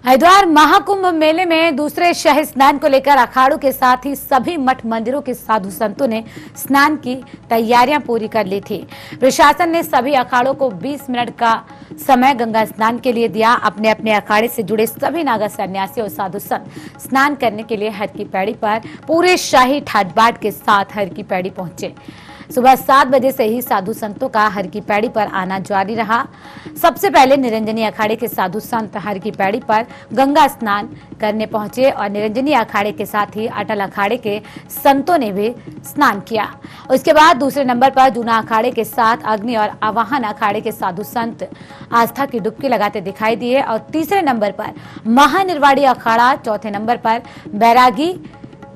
हरिद्वार महाकुंभ मेले में दूसरे शाही स्नान को लेकर अखाड़ों के साथ ही सभी मठ मंदिरों के साधु संतों ने स्नान की तैयारियां पूरी कर ली थी। प्रशासन ने सभी अखाड़ों को 20 मिनट का समय गंगा स्नान के लिए दिया। अपने अपने अखाड़े से जुड़े सभी नागा सन्यासी और साधु संत स्नान करने के लिए हर की पैड़ी पर पूरे शाही ठाट बाट के साथ हर की पैड़ी पहुंचे। सुबह 7 बजे से ही साधु संतों का हर की पैड़ी पर आना जारी रहा। सबसे पहले निरंजनी अखाड़े के साधु संत हर की पैड़ी पर गंगा स्नान करने पहुंचे और निरंजनी अखाड़े के साथ ही अटल अखाड़े के संतों ने भी स्नान किया। उसके बाद दूसरे नंबर पर जूना अखाड़े के साथ अग्नि और आवाहन अखाड़े के साधु संत आस्था की डुबकी लगाते दिखाई दिए और तीसरे नंबर पर महानिर्वाणी अखाड़ा, चौथे नंबर पर बैरागी,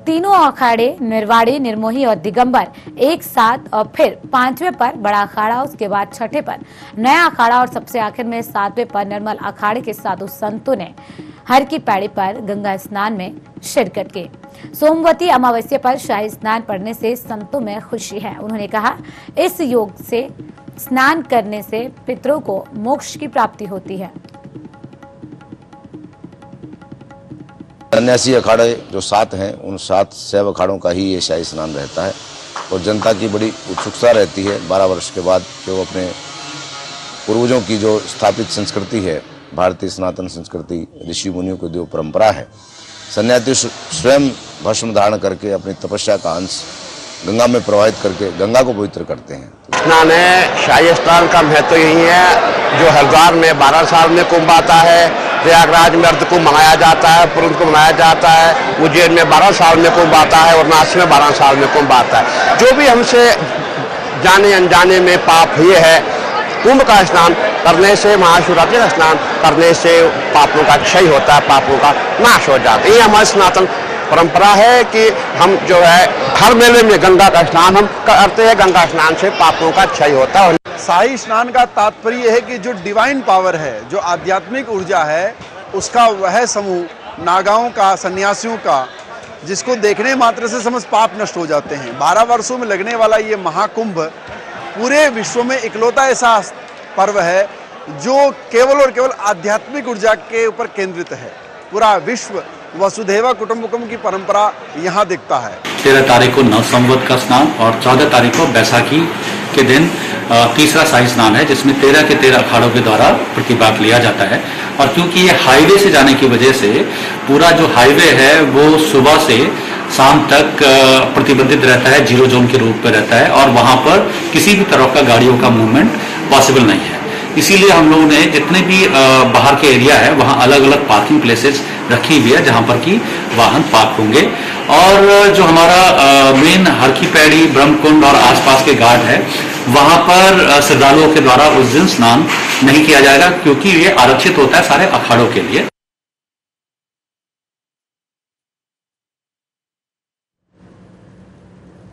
तीनों अखाड़े निर्वाणी, निर्मोही और दिगंबर एक साथ और फिर 5वें पर बड़ा अखाड़ा, उसके बाद 6ठे पर नया अखाड़ा और सबसे आखिर में 7वें पर निर्मल अखाड़े के साधु संतों ने हर की पैड़ी पर गंगा स्नान में शिरकत की। सोमवती अमावस्या पर शाही स्नान पड़ने से संतों में खुशी है। उन्होंने कहा, इस योग से स्नान करने से पितरों को मोक्ष की प्राप्ति होती है। सन्यासी अखाड़े जो 7 हैं, उन 7 शैव अखाड़ों का ही ये शाही स्नान रहता है और जनता की बड़ी उत्सुकता रहती है 12 वर्ष के बाद कि वो अपने पूर्वजों की जो स्थापित संस्कृति है, भारतीय सनातन संस्कृति, ऋषि मुनियों की जो परंपरा है, सन्यासी स्वयं भस्म धारण करके अपनी तपस्या का अंश गंगा में प्रवाहित करके गंगा को पवित्र करते हैं। स्नान है, शाही स्नान का महत्व यही है। जो हरिद्वार में 12 साल में कुंभ आता है, प्रयागराज में अर्ध कुंभ मनाया जाता है, पूर्ण कुंभ मनाया जाता है, उज्जैन में 12 साल में कुंभ आता है और नासिक में 12 साल में कुंभ आता है। जो भी हमसे जाने अनजाने में पाप हुए है, कुंभ का स्नान करने से, महाशिवरात्रि का स्नान करने से पापों का क्षय होता है, पापों का नाश हो जाता है। ये हमारी सनातन परंपरा है कि हम जो है हर मेले में गंगा का स्नान हम करते हैं। गंगा स्नान से पापों का क्षय होता है। शाही स्नान का तात्पर्य है कि जो डिवाइन पावर है, जो आध्यात्मिक ऊर्जा है, उसका वह समूह नागाओं का, सन्यासियों का, जिसको देखने मात्र से समझ पाप नष्ट हो जाते हैं। 12 वर्षों में लगने वाला ये महाकुंभ पूरे विश्व में इकलौता ऐसा पर्व है जो केवल और केवल आध्यात्मिक ऊर्जा के ऊपर केंद्रित है। पूरा विश्व वसुधैव कुटुंबकम की परंपरा यहाँ दिखता है। 13 तारीख को नव संवत का स्नान और 14 तारीख को बैसाखी के दिन तीसरा शाही स्नान है, जिसमें 13 के 13 अखाड़ों के द्वारा प्रतिभाग लिया जाता है। और क्योंकि ये हाईवे से जाने की वजह से पूरा जो हाईवे है वो सुबह से शाम तक प्रतिबंधित रहता है, 0 जोन के रूप में रहता है और वहां पर किसी भी तरह का गाड़ियों का मूवमेंट पॉसिबल नहीं है। इसीलिए हम लोगों ने जितने भी बाहर के एरिया है वहां अलग अलग पार्किंग प्लेसेस रखी हुई है जहां पर कि वाहन पार्क होंगे। और जो हमारा मेन हर की पैड़ी, ब्रह्मकुंड और आसपास के घाट है, वहां पर श्रद्धालुओं के द्वारा उस दिन स्नान नहीं किया जाएगा क्योंकि ये आरक्षित होता है सारे अखाड़ों के लिए।